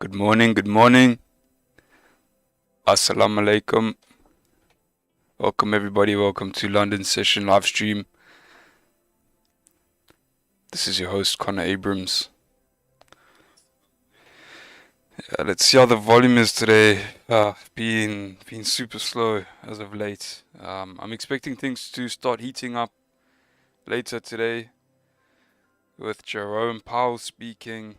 Good morning, good morning. Assalamu alaikum. Welcome everybody, welcome to London Session live stream. This is your host Connor Abrams. Let's see how the volume is today. Been super slow as of late. I'm expecting things to start heating up later today with Jerome Powell speaking.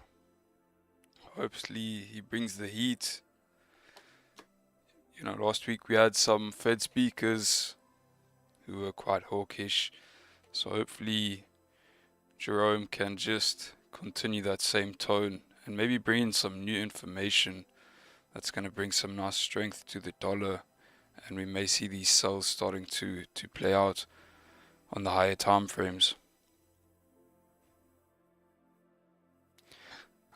Hopefully he brings the heat. Last week we had some Fed speakers who were quite hawkish, so hopefully Jerome can just continue that same tone and maybe bring in some new information that's going to bring some nice strength to the dollar, and we may see these sells starting to play out on the higher time frames.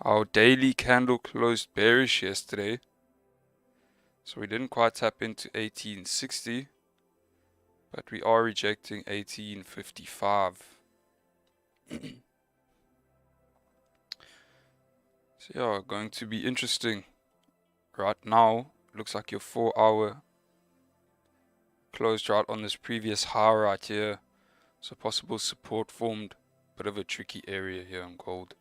Our daily candle closed bearish yesterday, so we didn't quite tap into 1860, but we are rejecting 1855. So yeah, going to be interesting. Right now, looks like your 4-hour closed right on this previous high right here. So possible support formed. Bit of a tricky area here on gold.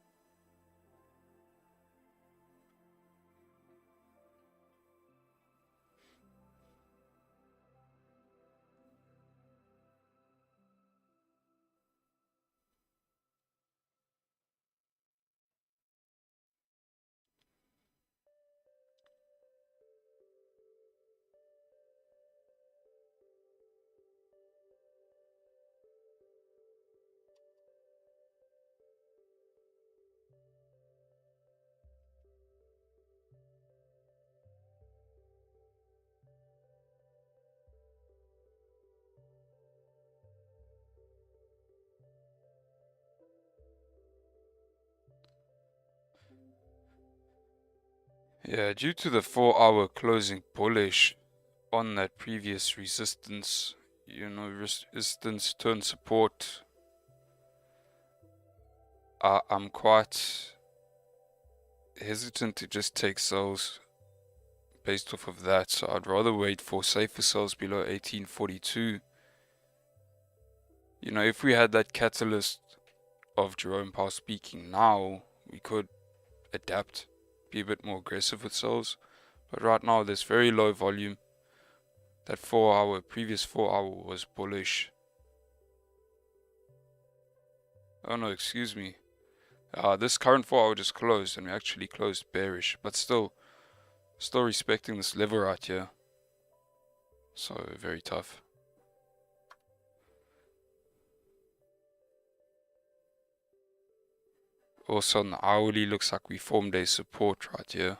Yeah, due to the 4-hour closing bullish on that previous resistance, resistance turned support, I'm quite hesitant to just take sells based off of that. So I'd rather wait for safer sells below 1842. If we had that catalyst of Jerome Powell speaking now, we could adapt, be a bit more aggressive with sells. But right now there's very low volume. That previous 4-hour was bullish. Oh no, excuse me. This current 4-hour just closed, and we actually closed bearish, but still respecting this level right here. So very tough. Also on the hourly, looks like we formed a support right here.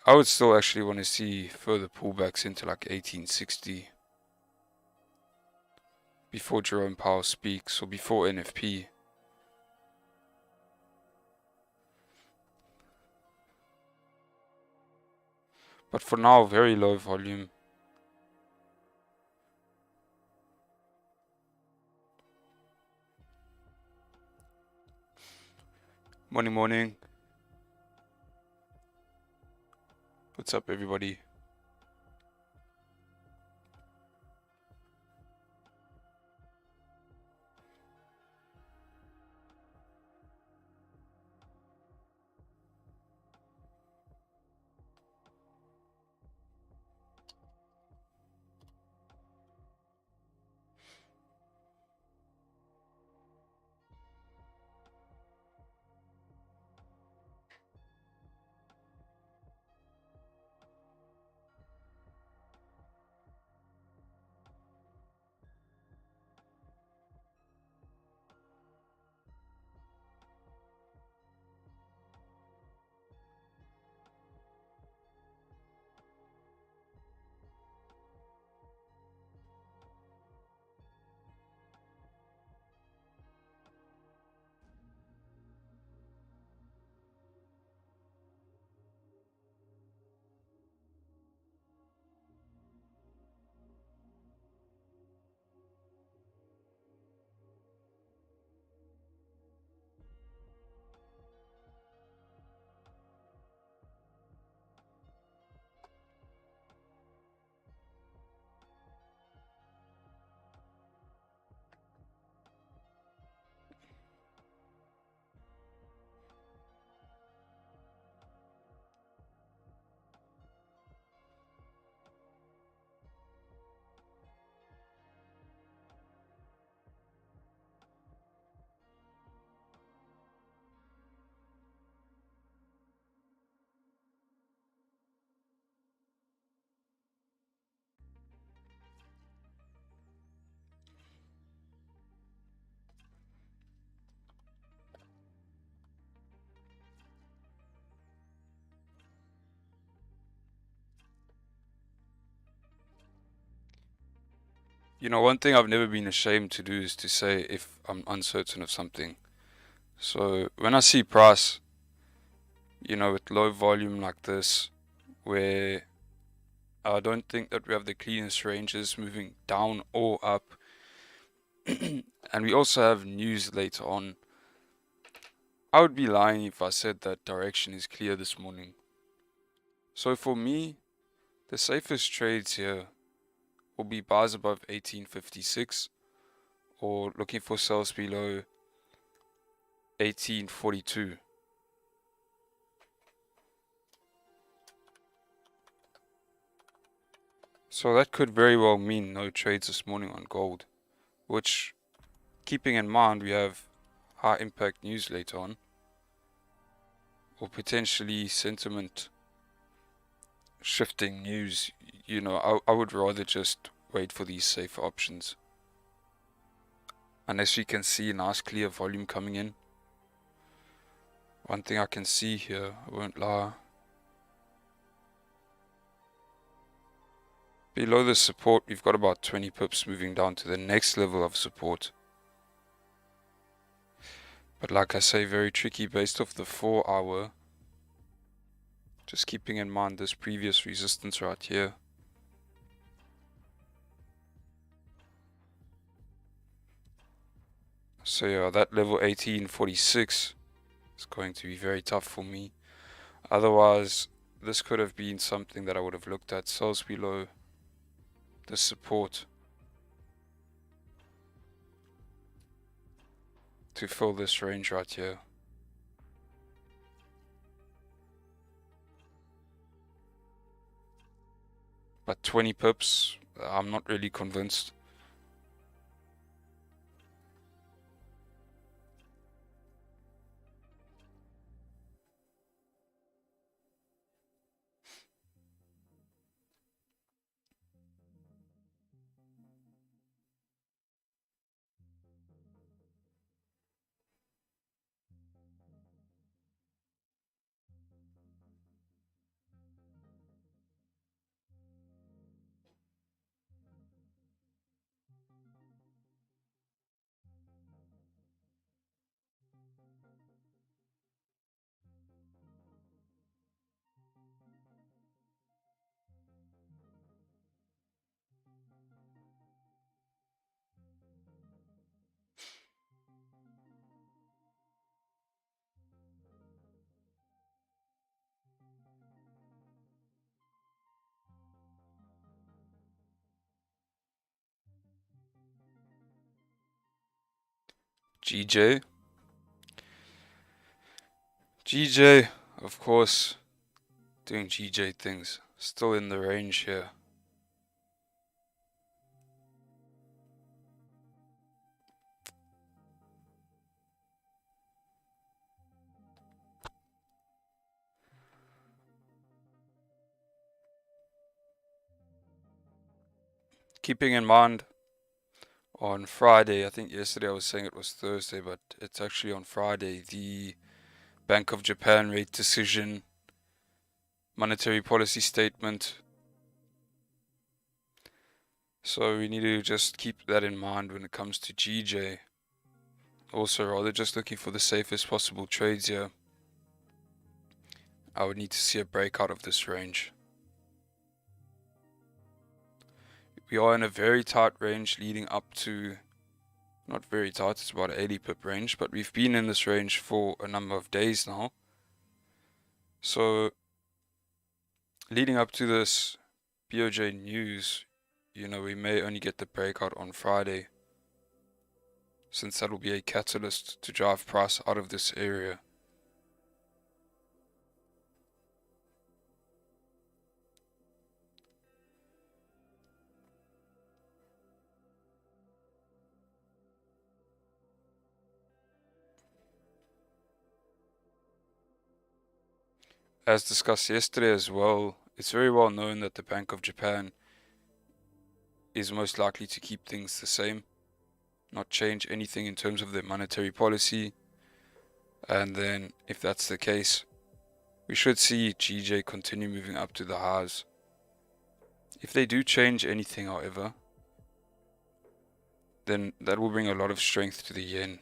I would still actually want to see further pullbacks into like 1860 before Jerome Powell speaks, or before NFP. But for now, very low volume. Morning. What's up, everybody? You know, one thing I've never been ashamed to do is to say if I'm uncertain of something. So when I see price, you know, with low volume like this, where I don't think that we have the cleanest ranges moving down or up, and we also have news later on, I would be lying if I said that direction is clear this morning. So for me, the safest trades here will be buys above 1856 or looking for sells below 1842. So that could very well mean no trades this morning on gold, which, keeping in mind we have high impact news later on, or potentially sentiment shifting news, you know, I would rather just wait for these safer options. Unless we can see a nice clear volume coming in. One thing I can see here, I won't lie. Below the support, we've got about 20 pips moving down to the next level of support. But like I say, very tricky based off the 4 hour. Just keeping in mind this previous resistance right here. So yeah, that level 1846 is going to be very tough for me. Otherwise, this could have been something that I would have looked at. Sells below the support to fill this range right here. But 20 pips, I'm not really convinced. GJ. GJ, of course, doing GJ things. Still in the range here. Keeping in mind, on Friday, I think yesterday I was saying it was Thursday, but it's actually on Friday, the Bank of Japan rate decision, monetary policy statement. So we need to just keep that in mind when it comes to GJ. Also, rather just looking for the safest possible trades here, I would need to see a breakout of this range. We are in a very tight range leading up to, not very tight, it's about an 80 pip range, but we've been in this range for a number of days now. So leading up to this BOJ news, you know, we may only get the breakout on Friday, since that will be a catalyst to drive price out of this area. As discussed yesterday as well, it's very well known that the Bank of Japan is most likely to keep things the same, not change anything in terms of their monetary policy. And then, if that's the case, we should see GJ continue moving up to the highs. If they do change anything, however, then that will bring a lot of strength to the yen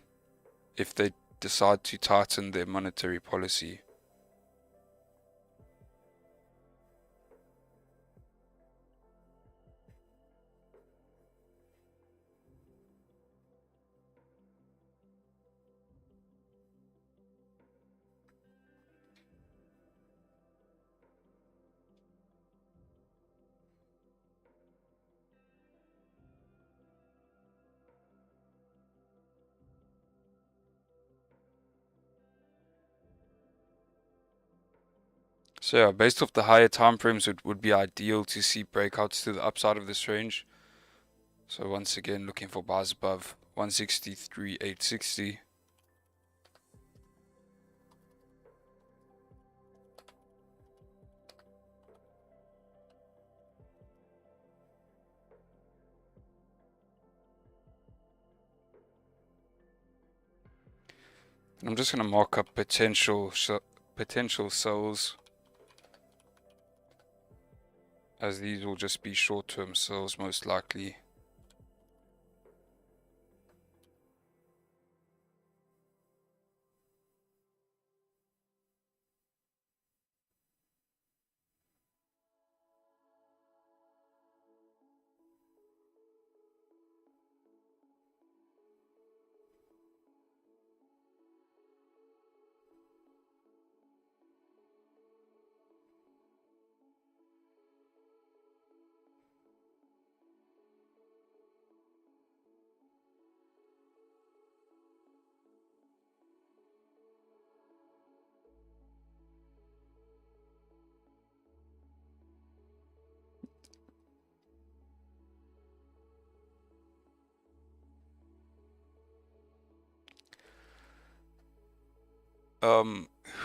if they decide to tighten their monetary policy. So yeah, based off the higher time frames, it would be ideal to see breakouts to the upside of this range. So once again, looking for buys above 163,860. I'm just going to mark up potential sells, as these will just be short-term sells most likely.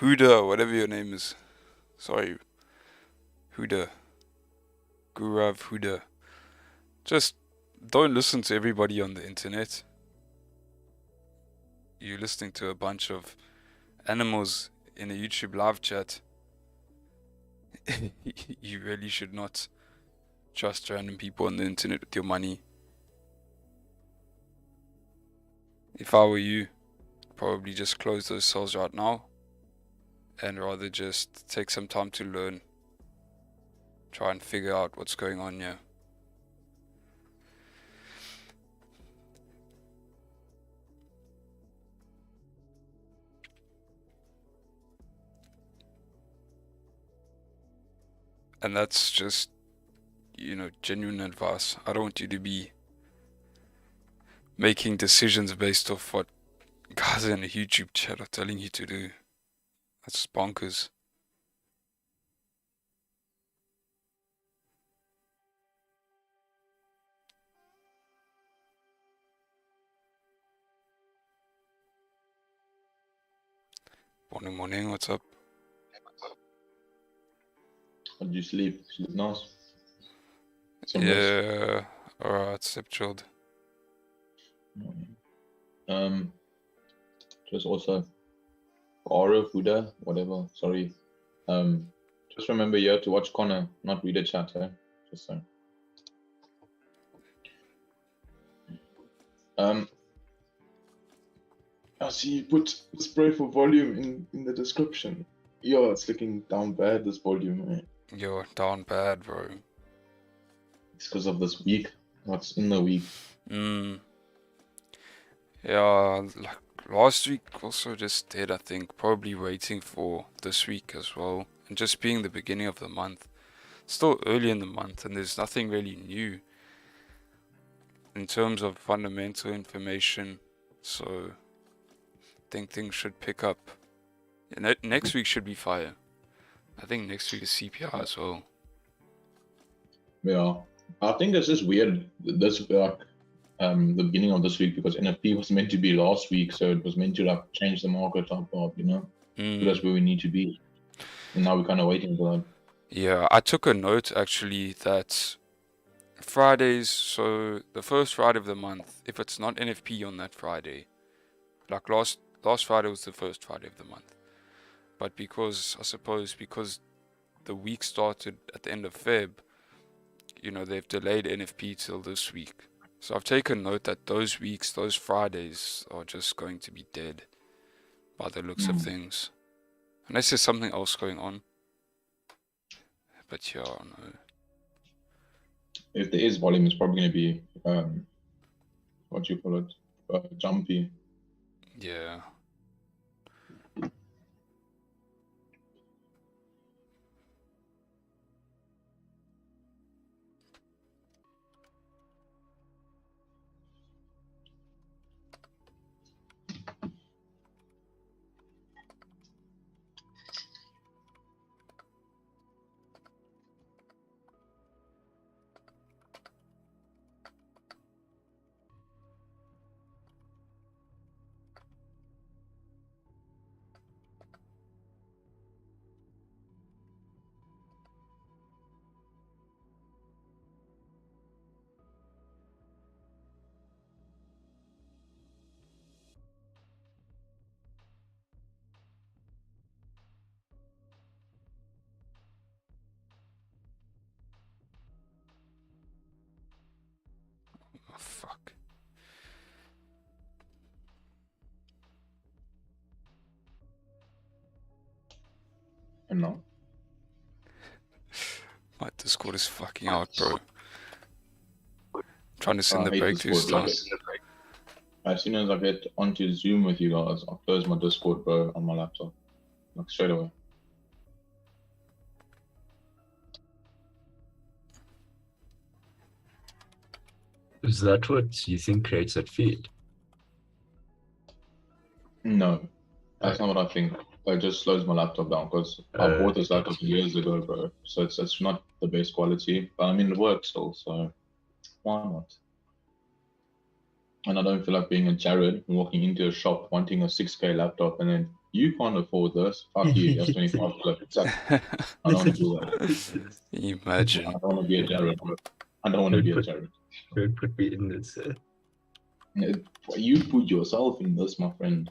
Huda, whatever your name is. Sorry, Huda. Gurav Huda. Just don't listen to everybody on the internet. You're listening to a bunch of animals in a YouTube live chat. You really should not trust random people on the internet with your money. If I were you, probably just close those sales right now and rather just take some time to learn. Try and figure out what's going on here. And that's just, genuine advice. I don't want you to be making decisions based off what guys in a YouTube chat are telling you to do. That's bonkers. Morning, morning, what's up? How did you sleep? Sleep nice? Yeah, alright, sleep chilled. Just also Aura, Fuda, whatever. Sorry. Just remember you have to watch Connor, not read a chat, eh? Just so. I see you put spray for volume in the description. Yo, it's looking down bad, this volume, eh? Yo, down bad, bro. It's because of this week. What's in the week? Yeah, like last week also just did, I think, probably waiting for this week as well. And just being the beginning of the month. Still early in the month and there's nothing really new in terms of fundamental information. So I think things should pick up. And next week should be fire. I think next week is CPI as well. Yeah. I think it's just weird this the beginning of this week because NFP was meant to be last week, so it was meant to like change the market up, That's where we need to be. And now we're kind of waiting for that. Yeah, I took a note actually that Fridays, so the first Friday of the month, if it's not NFP on that Friday, like last Friday was the first Friday of the month. But because the week started at the end of Feb, they've delayed NFP till this week. So I've taken note that those weeks, those Fridays, are just going to be dead by the looks of things. Unless there's something else going on. But yeah, no. If there is volume, it's probably going to be, what you call it, jumpy. Yeah. Oh, fuck. And now? My Discord is fucking out, bro. Trying to send the hate breakthrough Discord. stuff. As soon as I get onto Zoom with you guys, I'll close my Discord, bro, on my laptop. Like straight away. Is that what you think creates that feed? No, that's not what I think. I just slows my laptop down because I bought this laptop years ago, bro. So it's not the best quality, but I mean it works still, so why not? And I don't feel like being a Jared walking into a shop wanting a 6K laptop and then you can't afford this. Fuck you. That's 25 clips. I don't want to do that. Imagine. I don't want to be a Jared, bro. I don't want to be a Jared. Don't put me in this. You put yourself in this, my friend.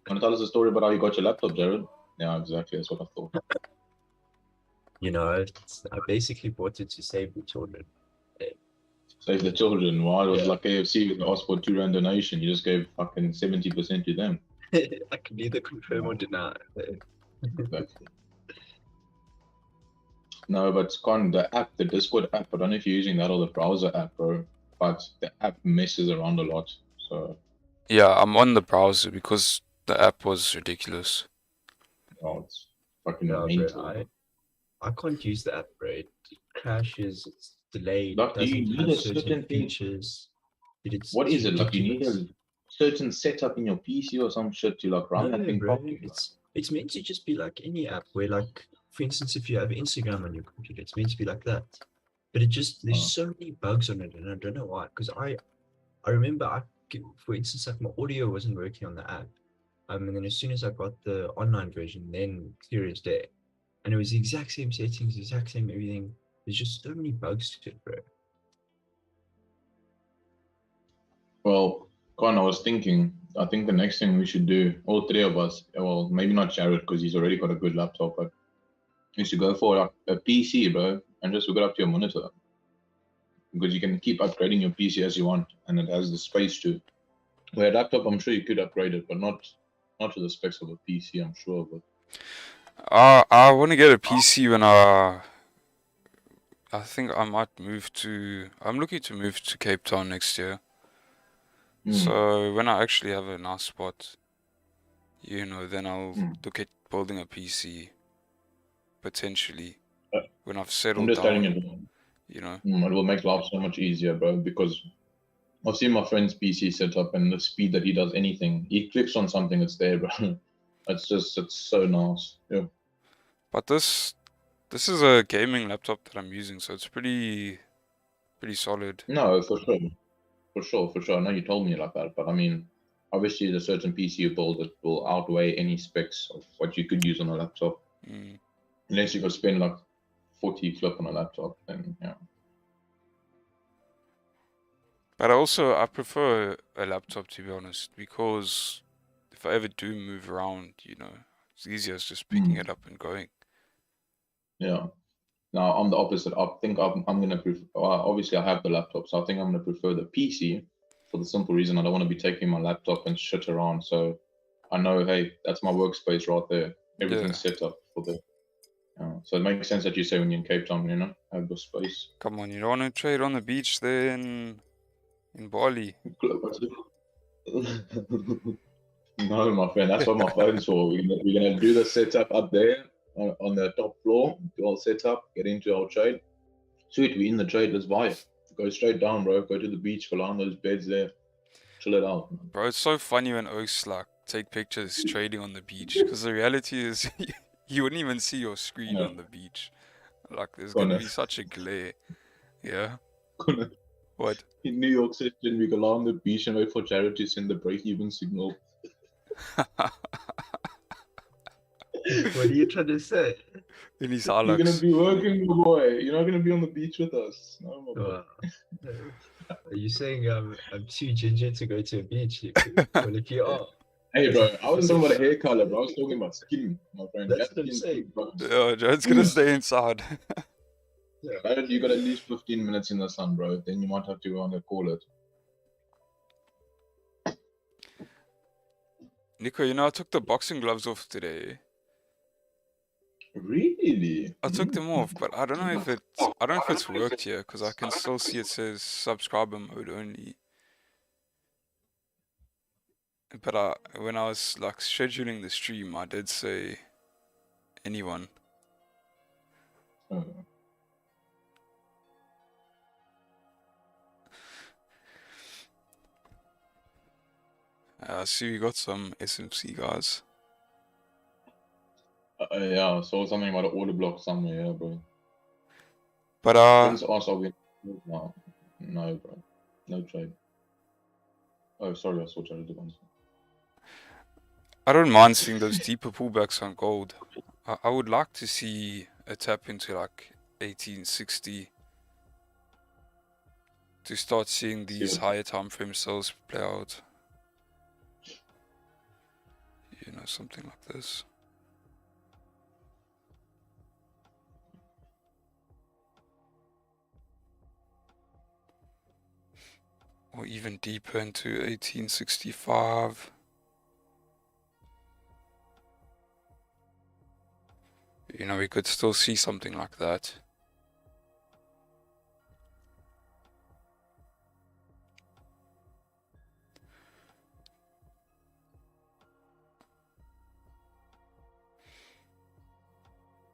Want to tell us a story about how you got your laptop, Jared? Yeah, exactly. That's what I thought. You know, I basically bought it to save the children. Save the children. Why? It was Yeah. like KFC asked for £2 donation. You just gave fucking 70% to them. I can neither confirm or deny. Exactly. No, but Con, the app, the Discord app, I don't know if you're using that or the browser app, bro. But the app messes around a lot. So Yeah, I'm on the browser because the app was ridiculous. oh, it's fucking No, mental. bro, I can't use the app, bro. It crashes, it's delayed, Like, do you doesn't need have a certain certain thing? features. It's What is it? Like, you need ridiculous. a certain setup in your PC or some shit to like run that No, thing bro, properly. it's meant to just be like any app where, like, for instance, if you have Instagram on your computer, it's meant to be like that. But it just, there's so many bugs on it, and I don't know why. Because I remember, for instance, like my audio wasn't working on the app. And then as soon as I got the online version, then clear as day. And it was the exact same settings, exact same everything. There's just so many bugs to it, bro. Well, Con, I was thinking, I think the next thing we should do, all three of us, well, maybe not Jared because he's already got a good laptop, but we should go for like a PC, bro, and just hook it up to your monitor. Because you can keep upgrading your PC as you want, and it has the space to. Where a laptop, I'm sure you could upgrade it, but not to the specs of a PC, I'm sure. But I want to get a PC when I think I might move to. I'm looking to move to Cape Town next year. So when I actually have a nice spot, you know, then I'll look at building a PC. Potentially, when I've settled down, you know. It will make life so much easier, bro. Because I've seen my friend's PC set up and the speed that he does anything. He clicks on something, it's there, bro. It's so nice. Yeah. But this is a gaming laptop that I'm using, so it's pretty solid. No, for sure. I know you told me like that, but I mean, obviously, there's a certain PC you build that will outweigh any specs of what you could use on a laptop. Unless you could spend like 40 flip on a laptop, then yeah. But I prefer a laptop, to be honest, because if I ever do move around, you know, it's easier as just picking it up and going. Yeah. Now I'm the opposite. I think I'm gonna prefer. Obviously, I have the laptop, so I think I'm gonna prefer the PC for the simple reason I don't want to be taking my laptop and shit around. So I know, hey, that's my workspace right there. Everything's set up for the. So it makes sense that you say when you're in Cape Town, you know, have your space. Come on, you don't want to trade on the beach there in Bali. No, my friend, that's what my phone's for. We're gonna do the setup up there on the top floor. Do all setup, get into our trade. Sweet, we in the trade. Let's buy it. Go straight down, bro. Go to the beach, go on those beds there, chill it out. Man. Bro, it's so funny when Oaks like take pictures trading on the beach, because the reality is you wouldn't even see your screen on the beach. Like there's gonna be such a glare. Yeah. What? In New York City, we go along the beach and wait for Jared to send the break-even signal. What are you trying to say? In his You're gonna be working, my boy. You're not gonna be on the beach with us. No, my boy. Are you saying I'm too ginger to go to a beach? Well, if you are. Hey, bro, I wasn't talking about hair color, bro. I was talking about skin, my friend. That's what I'm saying. Yeah, Jared's gonna stay inside. Yeah, you got at least 15 minutes in the sun, bro. Then you might have to go on and call it. Nico, you know I took the boxing gloves off today. Really? I took them off, but I don't know if it's worked here, because I can still see it says subscriber mode only. But when I was like scheduling the stream, I did say anyone. I see we got some SMC guys. Yeah, I saw something about an order block somewhere, yeah, bro. But Prince also win. No, bro. No trade. Oh, sorry, I saw Jared once. I don't mind seeing those deeper pullbacks on gold. I would like to see a tap into like 1860 to start seeing these higher time frame sales play out. You know, something like this. Or even deeper into 1865. You know, we could still see something like that.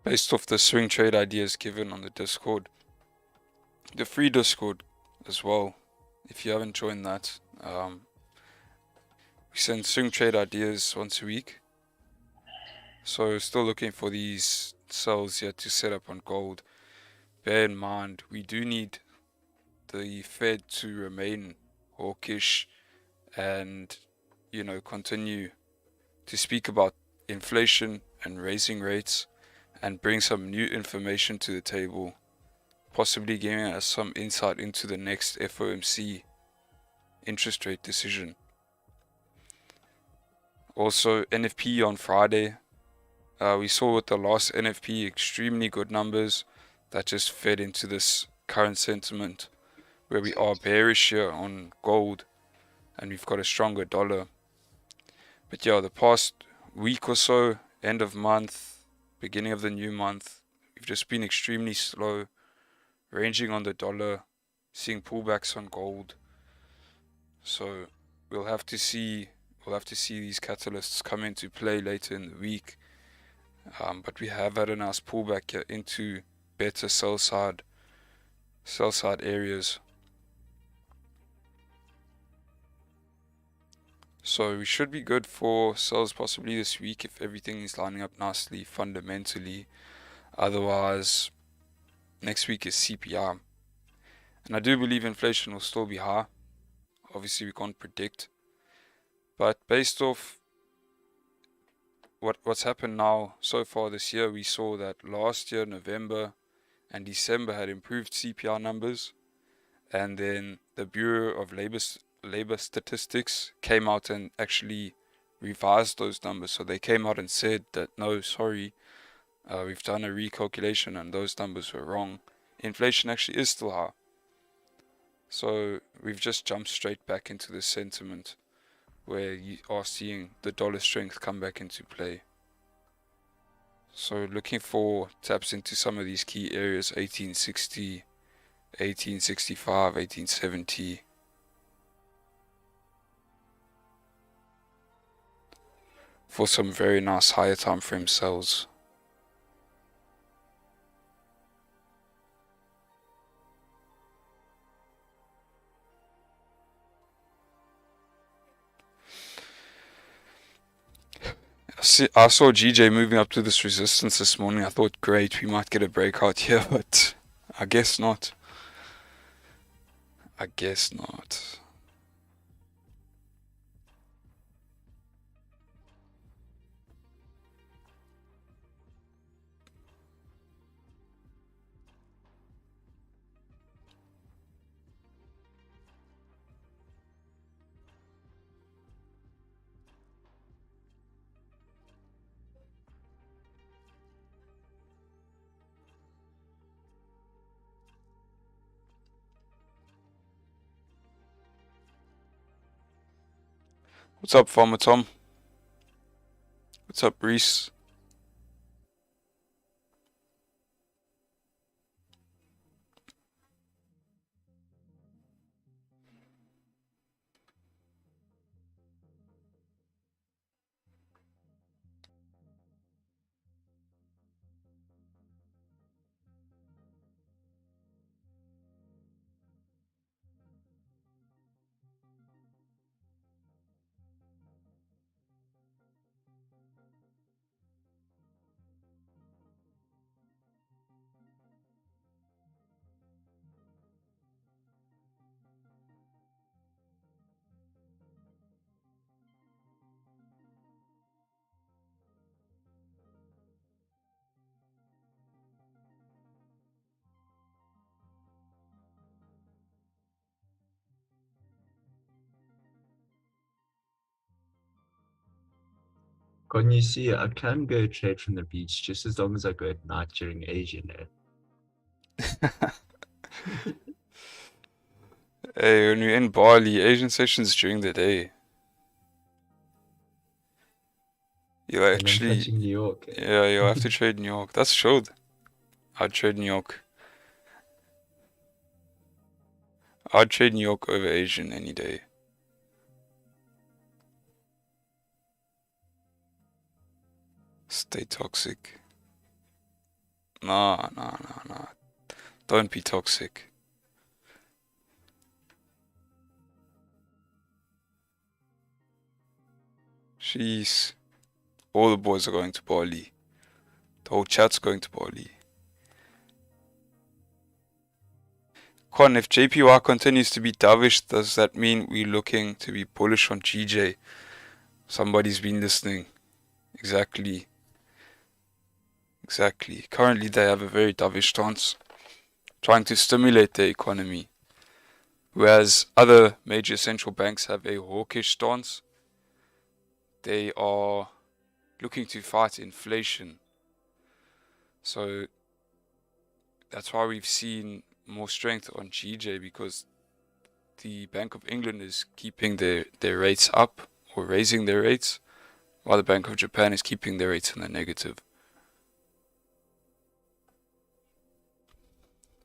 Based off the swing trade ideas given on the Discord. The free Discord as well. If you haven't joined that, we send swing trade ideas once a week. So still looking for these sells here to set up on gold. Bear in mind, we do need the Fed to remain hawkish and, you know, continue to speak about inflation and raising rates and bring some new information to the table, possibly giving us some insight into the next FOMC interest rate decision. Also, NFP on Friday. We saw with the last NFP extremely good numbers that just fed into this current sentiment where we are bearish here on gold and we've got a stronger dollar. But yeah, the past week or so, end of month, beginning of the new month, we've just been extremely slow, ranging on the dollar, seeing pullbacks on gold. So we'll have to see these catalysts come into play later in the week. But we have had a nice pullback here into better sell side areas. So we should be good for sales possibly this week if everything is lining up nicely fundamentally. Otherwise, next week is CPI. And I do believe inflation will still be high. Obviously, we can't predict. But based off what's happened now so far this year, we saw that last year, November and December had improved CPI numbers. And then the Bureau of Labor Statistics came out and actually revised those numbers. So they came out and said that, no, sorry, we've done a recalculation and those numbers were wrong. Inflation actually is still high. So we've just jumped straight back into the sentiment where you are seeing the dollar strength come back into play. So looking for taps into some of these key areas: 1860, 1865, 1870. For some very nice higher time frame sells. I saw GJ moving up to this resistance this morning. I thought, great, we might get a breakout here, but I guess not. I guess not. What's up, Farmer Tom? What's up, Reese? Can you see, I can go trade from the beach just as long as I go at night during Asian. Hey, when we're in Bali, Asian sessions during the day. You'll And I'm actually, catching New York. yeah, you'll have to trade New York. That's showed. I'd trade New York. I'd trade New York over Asian any day. Stay toxic. Nah. Don't be toxic. Jeez. All the boys are going to Bali. The whole chat's going to Bali. Con, if JPY continues to be dovish, does that mean we're looking to be bullish on GJ? Somebody's been listening. Exactly. Currently they have a very dovish stance, trying to stimulate the economy. Whereas other major central banks have a hawkish stance. They are looking to fight inflation. So that's why we've seen more strength on GJ, because the Bank of England is keeping their rates up or raising their rates, while the Bank of Japan is keeping their rates in the negative.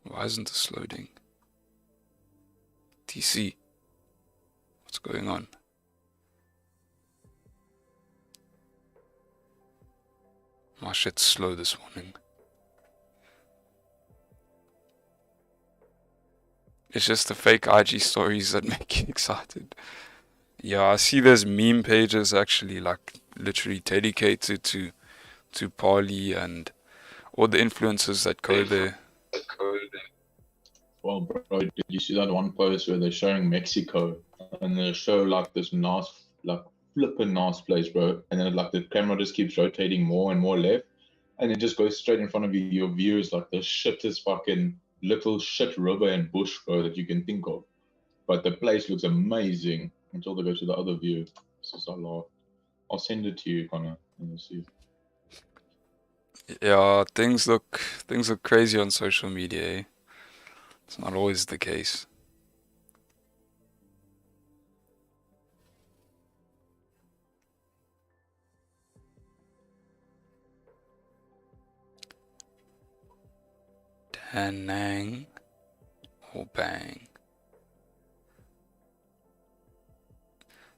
Why isn't this loading? TC. What's going on? My shit's slow this morning. It's just the fake IG stories that make you excited. Yeah, I see there's meme pages actually, like literally dedicated to Parley and all the influencers that go there. Well, bro, did you see that one post where they're showing Mexico and they show like this nice, like flippin' nice place, bro, and then like the camera just keeps rotating more and more left, and it just goes straight in front of you. Your view is like the shittest fucking little shit river and bush, bro, that you can think of. But the place looks amazing until they go to the other view. This is a lot. I'll send it to you, Connor. Let me see. Yeah, things look crazy on social media, eh? It's not always the case. Danang or bang?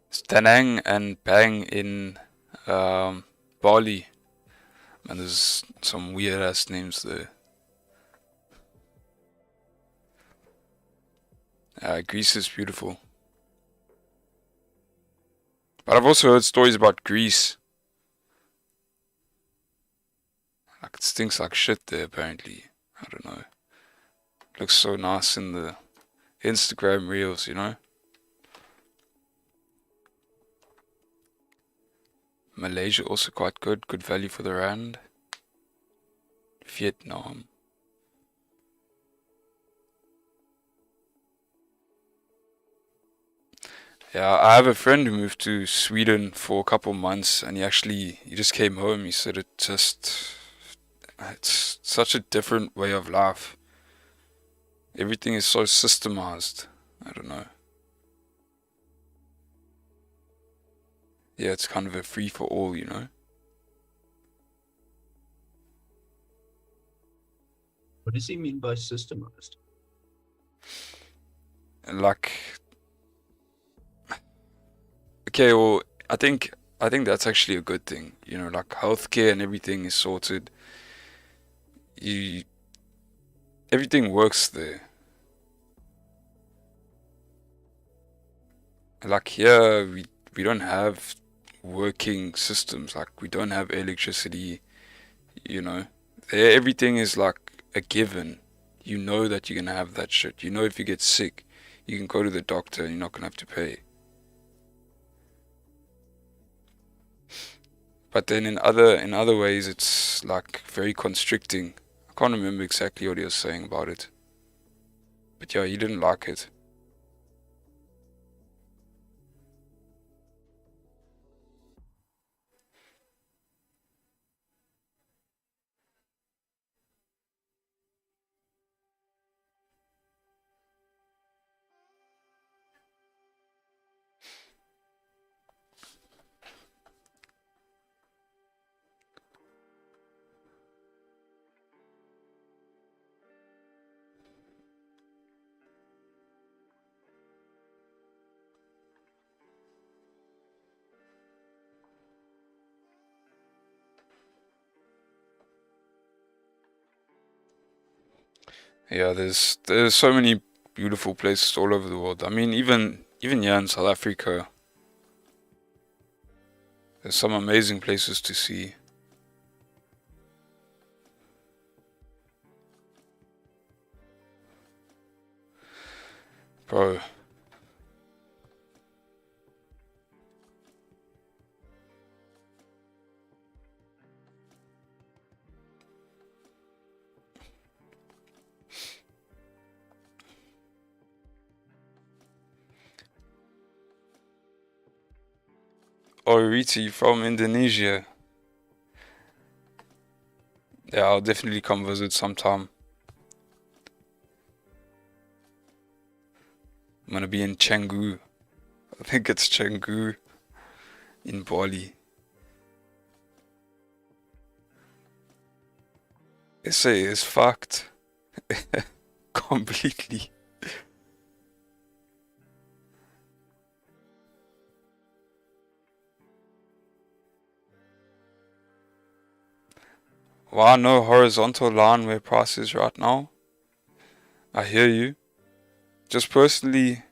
It's Danang and bang in Bali. And there's some weird ass names there. Greece is beautiful. But I've also heard stories about Greece. Like it stinks like shit there apparently. I don't know. Looks so nice in the Instagram reels, you know? Malaysia also quite good. Good value for the rand. Vietnam. Yeah, I have a friend who moved to Sweden for a couple months and he just came home. He said it's such a different way of life. Everything is so systemized. I don't know. Yeah, it's kind of a free for all, you know? What does he mean by systemized? And like, okay, well, I think that's actually a good thing. You know, like healthcare and everything is sorted. You Everything works there. Like here, we don't have working systems. Like we don't have electricity. You know, there everything is like a given. You know that you're gonna have that shit. You know if you get sick, you can go to the doctor and you're not gonna have to pay. But then in other ways, it's like very constricting. I can't remember exactly what he was saying about it. But yeah, he didn't like it. Yeah, there's so many beautiful places all over the world. I mean, even here in South Africa, there's some amazing places to see. Bro, Riti from Indonesia. Yeah, I'll definitely come visit sometime. I'm gonna be in Canggu. I think it's Canggu in Bali. SA is fucked. Completely. Wow, no horizontal line where price is right now. I hear you. Just personally,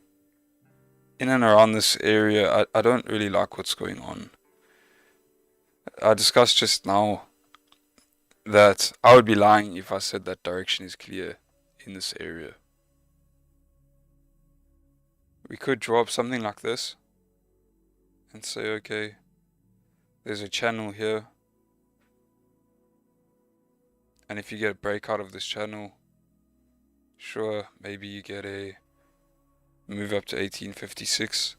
in and around this area, I don't really like what's going on. I discussed just now that I would be lying if I said that direction is clear in this area. We could draw up something like this and say, okay, there's a channel here, and if you get a break out of this channel, sure, maybe you get a move up to 1856.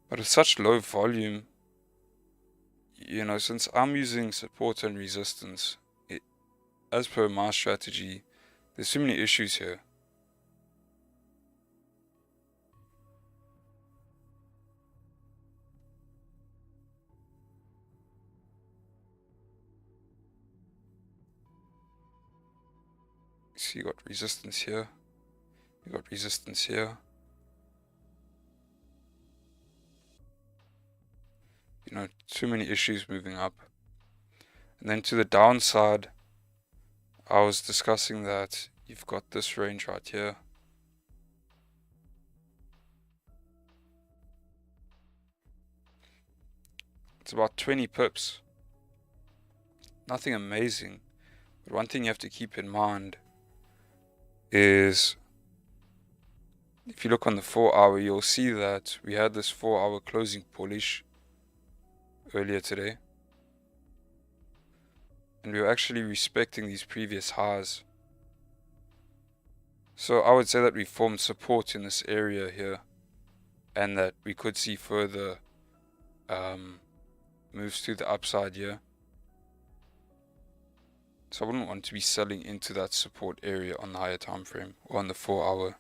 But with such low volume, you know, since I'm using support and resistance, as per my strategy, there's too many issues here. See, you got resistance here. You got resistance here. You know, too many issues moving up. And then to the downside, I was discussing that you've got this range right here. It's about 20 pips. Nothing amazing. But one thing you have to keep in mind is if you look on the 4-hour, you'll see that we had this 4-hour closing bullish earlier today. And we were actually respecting these previous highs. So I would say that we formed support in this area here, and that we could see further moves to the upside here. So I wouldn't want to be selling into that support area on the higher time frame or on the 4-hour.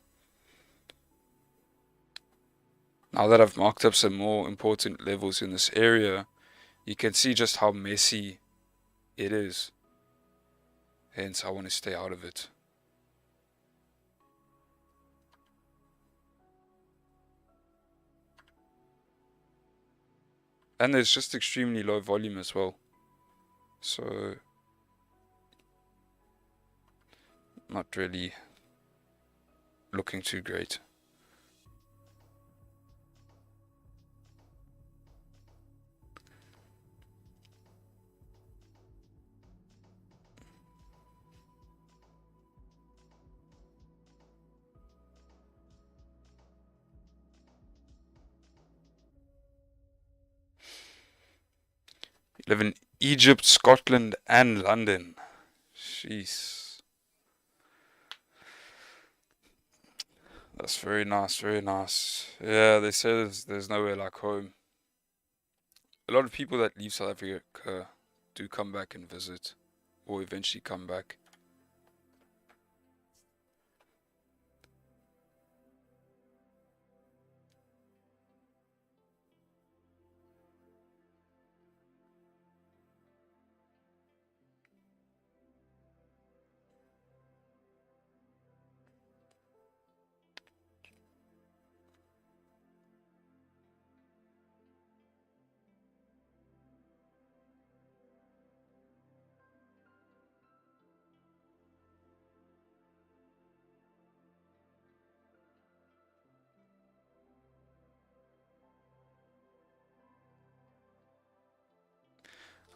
Now that I've marked up some more important levels in this area, you can see just how messy it is. Hence, I want to stay out of it. And there's just extremely low volume as well. So, not really looking too great. You live in Egypt, Scotland, and London. Jeez. That's very nice, very nice. Yeah, they say there's nowhere like home. A lot of people that leave South Africa do come back and visit, or eventually come back.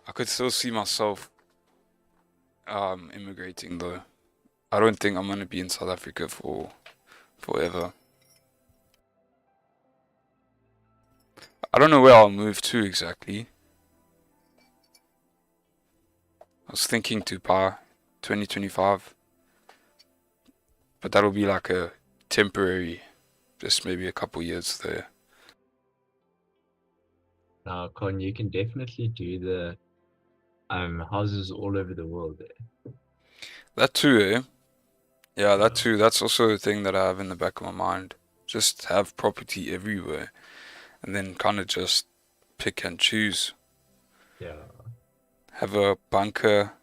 I could still see myself immigrating though. I don't think I'm gonna be in South Africa for forever. I don't know where I'll move to exactly. I was thinking Dubai 2025, but that'll be like a temporary, just maybe a couple years there. Now, Con, you can definitely do the houses all over the world there. That too, eh? Yeah, that too. That's also a thing that I have in the back of my mind. Just have property everywhere, and then kind of just pick and choose. Yeah. Have a bunker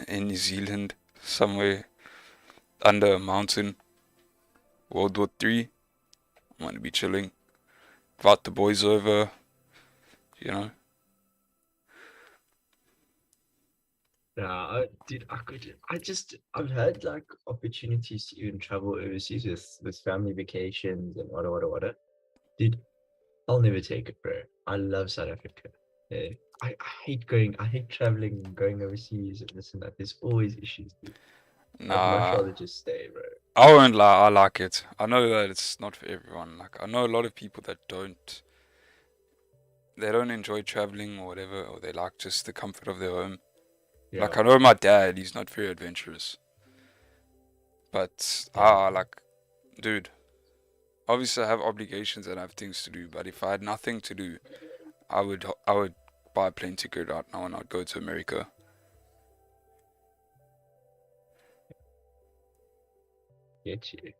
in New Zealand, somewhere under a mountain. World War III. I'm gonna be chilling. Invite the boys over, you know. Yeah, dude, I've had like opportunities to even travel overseas with family vacations and what. Dude, I'll never take it, bro. I love South Africa. Yeah. I hate traveling and going overseas and this and that. There's always issues, dude. I'd much Nah, rather just stay, bro. I won't lie, I like it. I know that it's not for everyone. Like, I know a lot of people that they don't enjoy traveling or whatever, or they like just the comfort of their home. Yeah. Like, I know my dad, he's not very adventurous. But, like, dude, obviously I have obligations and I have things to do, but if I had nothing to do, I would buy a plane ticket right now and I'd go to America. Get you.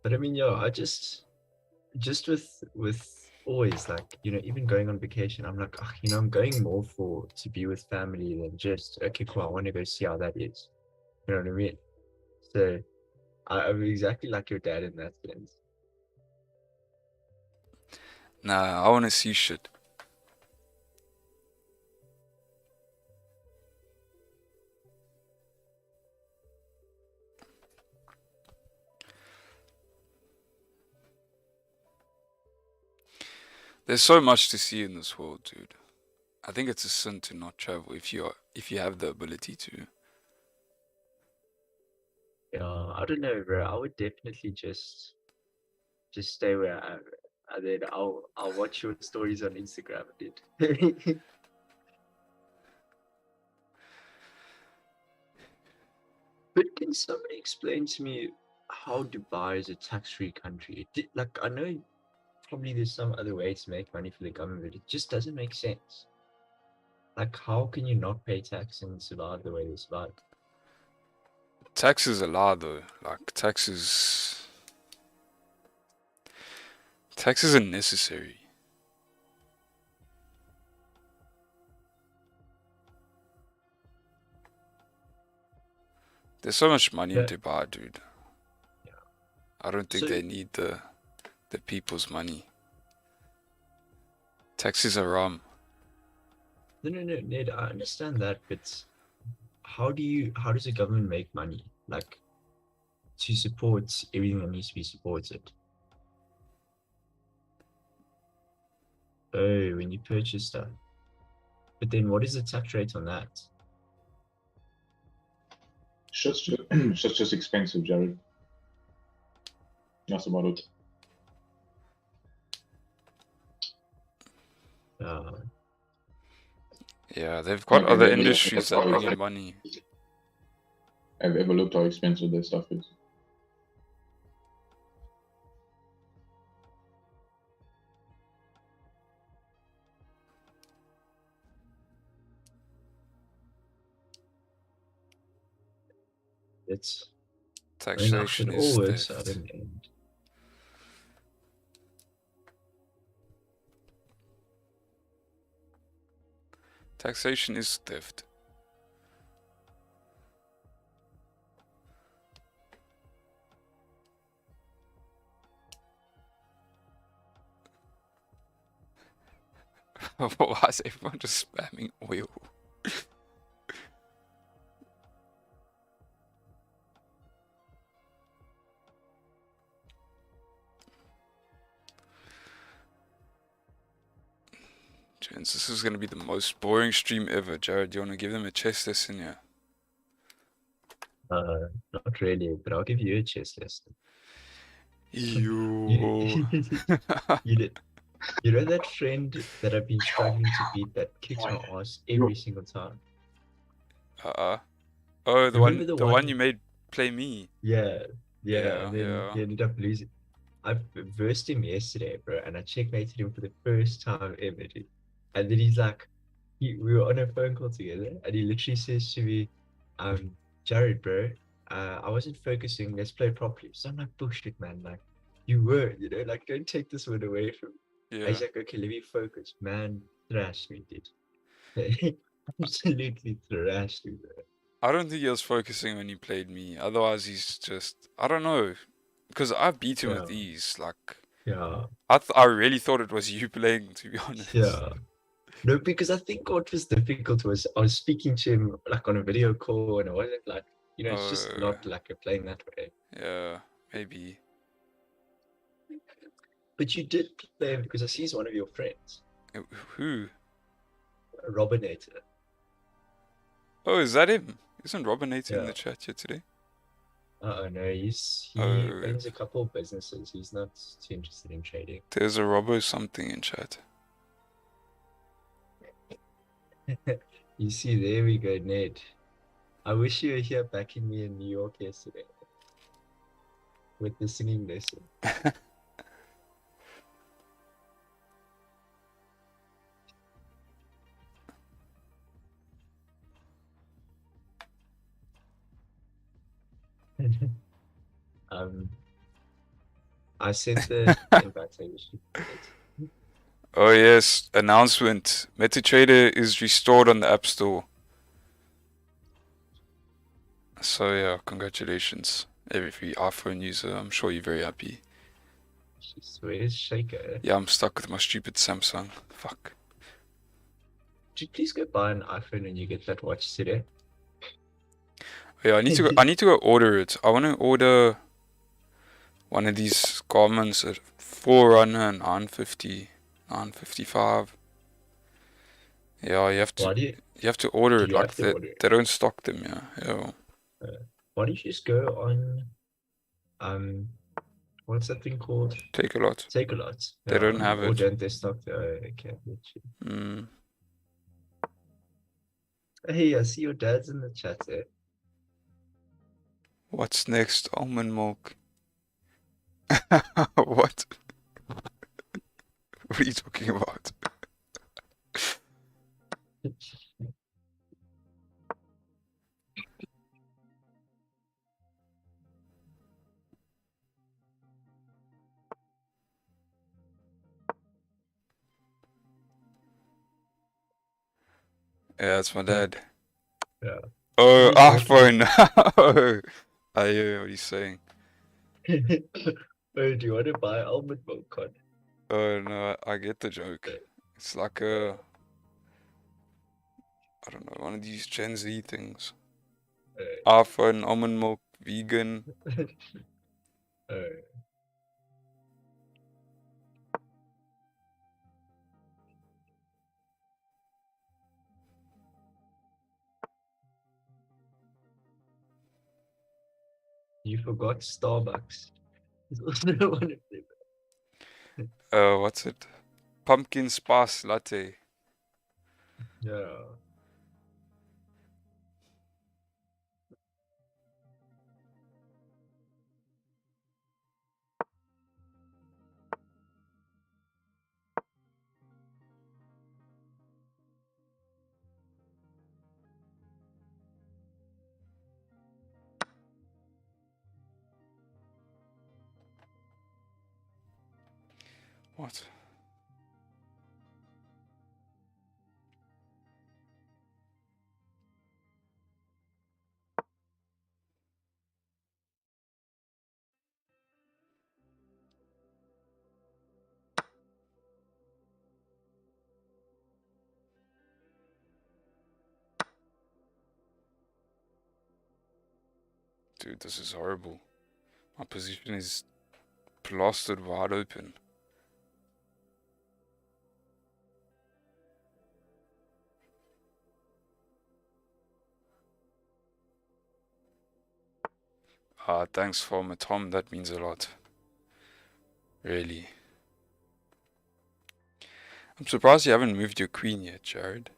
But I mean, yo, I just with always like, you know, even going on vacation, I'm like, you know, I'm going more to be with family than just, okay, cool, I want to go see how that is. You know what I mean? So I'm exactly like your dad in that sense. Nah, I want to see shit. There's so much to see in this world, dude. I think it's a sin to not travel if you have the ability to. Yeah, I don't know, bro. I would definitely just stay where I am, and then I'll watch your stories on Instagram, dude. But can somebody explain to me how Dubai is a tax-free country? Like, I know probably there's some other way to make money for the government, but it just doesn't make sense. Like, how can you not pay tax and survive the way they survive? Taxes are lie though. Like taxes are necessary. There's so much money in Yeah. Dubai, dude. Yeah. I don't think So, they need the people's money. Taxes are rum. no, Ned, I understand that, but how does the government make money? Like, to support everything that needs to be supported. Oh, when you purchase stuff. But then what is the tax rate on that? It's just expensive, Jared. That's about it. Yeah, they've got Like, other have you ever industries that bring in money. have you ever looked how expensive their stuff is? It's, I mean, Taxation it is all works out theft. in the end. Taxation is theft. Why is everyone just spamming oil? Gents, this is going to be the most boring stream ever. Jared, do you want to give them a chess lesson here? Not really, but I'll give you a chess lesson. You. You know that friend that I've been struggling to beat that kicks my ass every single time? Oh, the Remember one you made play me. Yeah, Yeah, and then yeah. he ended up losing. I versed him yesterday, bro, and I checkmated him for the first time ever, dude. And then he's like, we were on a phone call together, and he literally says to me, Jared, bro, I wasn't focusing, let's play properly. So I'm like, bullshit, man, like, you were, you know, like, don't take this one away from me. And Yeah. he's like, okay, let me focus. Man, thrashed me, dude. Absolutely thrashed me, bro. I don't think he was focusing when he played me. Otherwise, he's just, I don't know. Because I beat him with Yeah. ease. Like, Yeah, I really thought it was you playing, to be honest. yeah. No, because I think what was difficult was I was speaking to him like on a video call, and it wasn't like, you know, it's just not like a playing that way. Yeah, maybe. But you did play him because I see he's one of your friends, Who? Robinator. Oh, is that him? Isn't Robinator in Yeah. the chat here today? No, he Oh. owns a couple of businesses. He's not too interested in trading. There's a Robo something in chat. You see, there we go, Ned. I wish you were here backing me in New York yesterday with the singing lesson. I sent the invite, so you should get it. Oh yes, announcement. MetaTrader is restored on the App Store. So yeah, congratulations, every iPhone user. I'm sure you're very happy. Where's Shaker? Yeah, I'm stuck with my stupid Samsung. Fuck. Could you please go buy an iPhone when you get that watch today? Yeah, I need to go order it. I want to order one of these garments at Forerunner 950, 955. Yeah, you have Why to do you order do it you have like to that. order it? They don't stock them, yeah. Why don't you just go on what's that thing called? Take a lot. Take a lot. They don't have or it. don't they stock the okay. Mm. Hey, I see your dad's in the chat there. What's next? Almond milk. What? What are you talking about? Yeah, it's my dad. Yeah. Oh, He's working. iPhone. Oh, I hear what he's saying. Oh, do you want to buy almond milk card? Oh no, I get the joke. It's like a, I don't know, one of these Gen Z things. iPhone, almond milk, vegan. You forgot Starbucks. It's also one of them. What's it? Pumpkin spice latte. Yeah. What? Dude, this is horrible. My position is plastered wide open. Thanks, Farmer Tom. That means a lot. Really. I'm surprised you haven't moved your queen yet, Jared.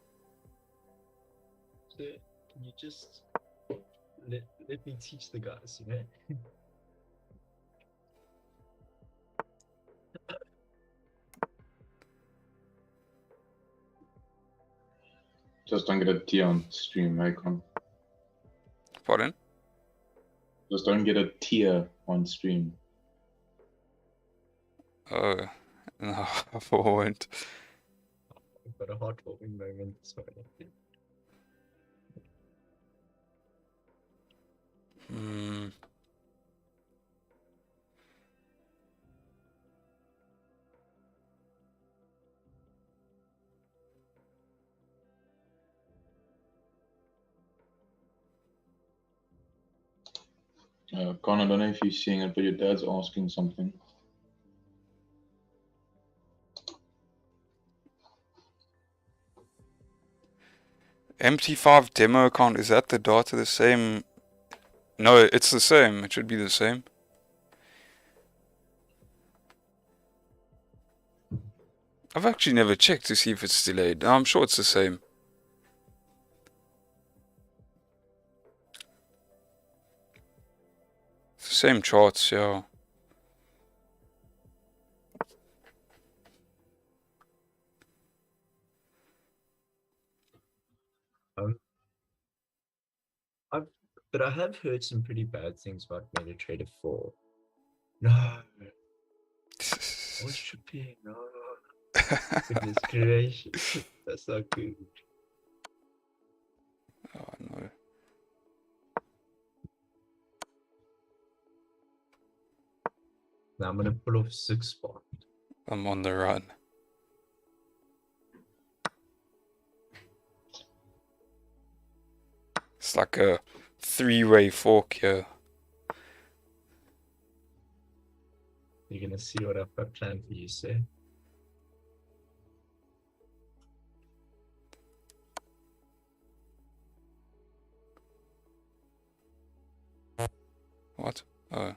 So can you just let me teach the guys, you know? Just don't get a tier on stream, Icon. Pardon? Just don't get a tier on stream. Oh, no, I won't. I've got a heartwarming moment. Sorry. Hmm. Con, I don't know if you're seeing it, but your dad's asking something. MT5 demo account, is that the data the same? No, it's the same. It should be the same. I've actually never checked to see if it's delayed. I'm sure it's the same. It's the same charts, yeah. But I have heard some pretty bad things about MetaTrader 4. No. Worship him, no. Goodness gracious. That's not good. Oh no. Now I'm gonna pull off 6 spot. I'm on the run. It's like a 3-way fork here. You're gonna see what I've got planned for you, sir. What? Oh.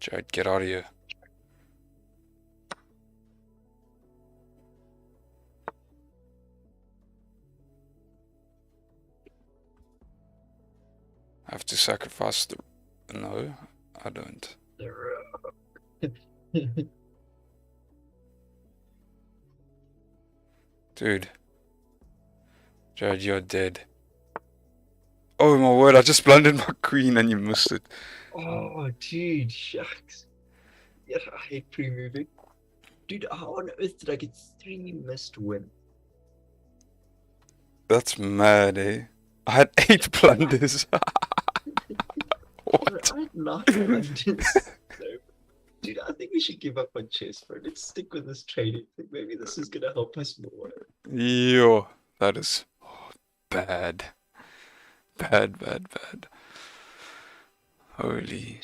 Jared, get out of here. I have to sacrifice the... No, I don't. Dude. Jared, you're dead. Oh my word, I just blundered my queen and you missed it. Oh, dude, shucks. Yeah, I hate pre-moving. Dude, how on earth did I get 3 missed wins? That's mad, eh? I had 8 blunders. What? I had 9 blunders. So, dude, I think we should give up on chess, bro. Let's stick with this trading thing. Maybe this is gonna help us more. Yo, that is bad. Bad. Holy.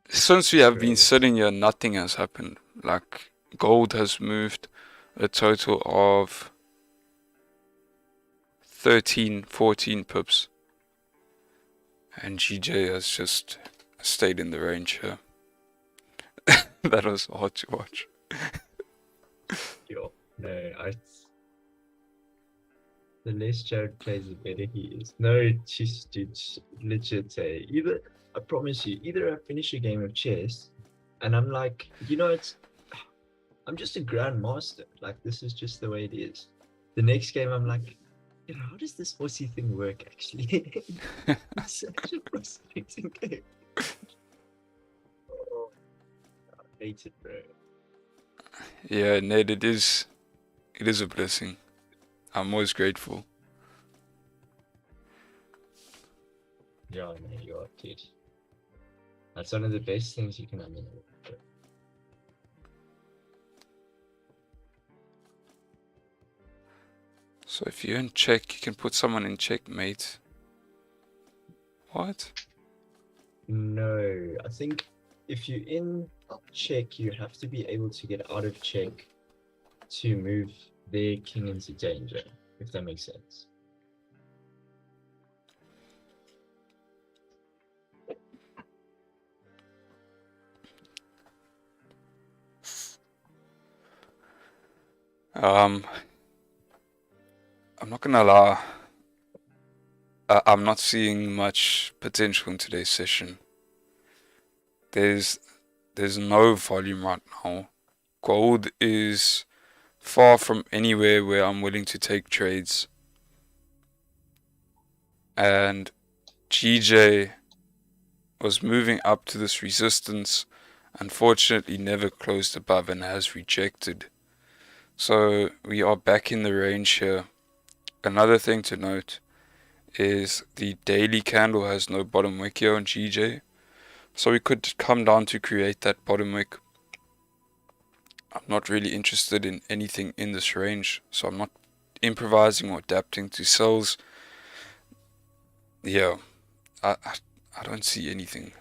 Since we have been sitting here, nothing has happened. Like, gold has moved a total of 13, 14 pips. And GJ has just stayed in the range here. That was hard to watch. Yo, no, the less Jared plays, the better he is. No, just dude, legit. Either I promise you, either I finish a game of chess, and I'm like, I'm just a grandmaster. Like, this is just the way it is. The next game, I'm like, how does this horsey thing work? Actually, it's such a frustrating game. Oh, I hate it, bro. Yeah, Ned, it is a blessing. I'm always grateful. Yeah, man, you are, dude. That's one of the best things you can have. So if you're in check, you can put someone in checkmate. What? No, I think if you're in check, you have to be able to get out of check to move their king into danger, if that makes sense. I'm not gonna lie. I'm not seeing much potential in today's session. There's no volume right now. Gold is far from anywhere where I'm willing to take trades. And GJ was moving up to this resistance, unfortunately never closed above and has rejected. So we are back in the range here. Another thing to note is the daily candle has no bottom wick here on GJ. So we could come down to create that bottom wick. I'm not really interested in anything in this range, so I'm not improvising or adapting to sells. Yeah, I don't see anything.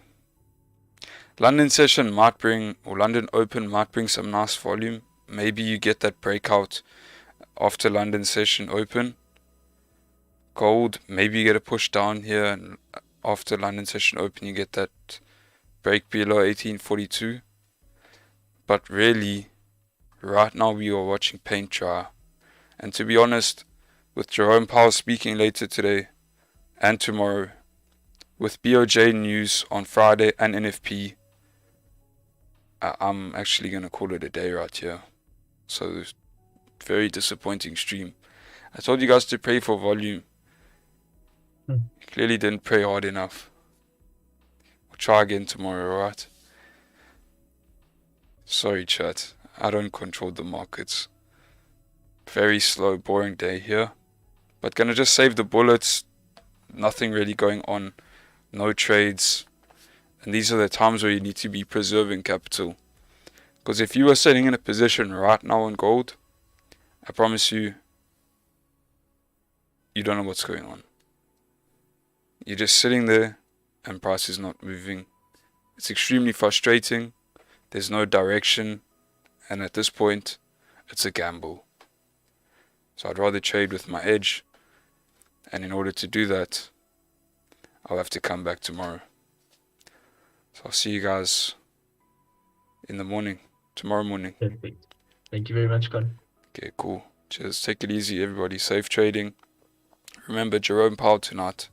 London session might bring, or London open might bring some nice volume. Maybe you get that breakout after London session open. Gold, maybe you get a push down here, and after London session open you get that break below 1842. But really, right now we are watching paint dry. And to be honest, with Jerome Powell speaking later today and tomorrow, with BOJ news on Friday and NFP, I'm actually going to call it a day right here. So very disappointing stream. I told you guys to pray for volume. Clearly didn't pray hard enough. We'll try again tomorrow, alright? Sorry chat, I don't control the markets. Very slow, boring day here. But gonna just save the bullets. Nothing really going on. No trades. And these are the times where you need to be preserving capital. Because if you are sitting in a position right now on gold, I promise you, you don't know what's going on. You're just sitting there and price is not moving. It's extremely frustrating. There's no direction. And at this point, it's a gamble. So I'd rather trade with my edge. And in order to do that, I'll have to come back tomorrow. So I'll see you guys in the morning, tomorrow morning. Perfect. Thank you very much, Con. Okay, cool. Cheers. Take it easy, everybody. Safe trading. Remember Jerome Powell tonight.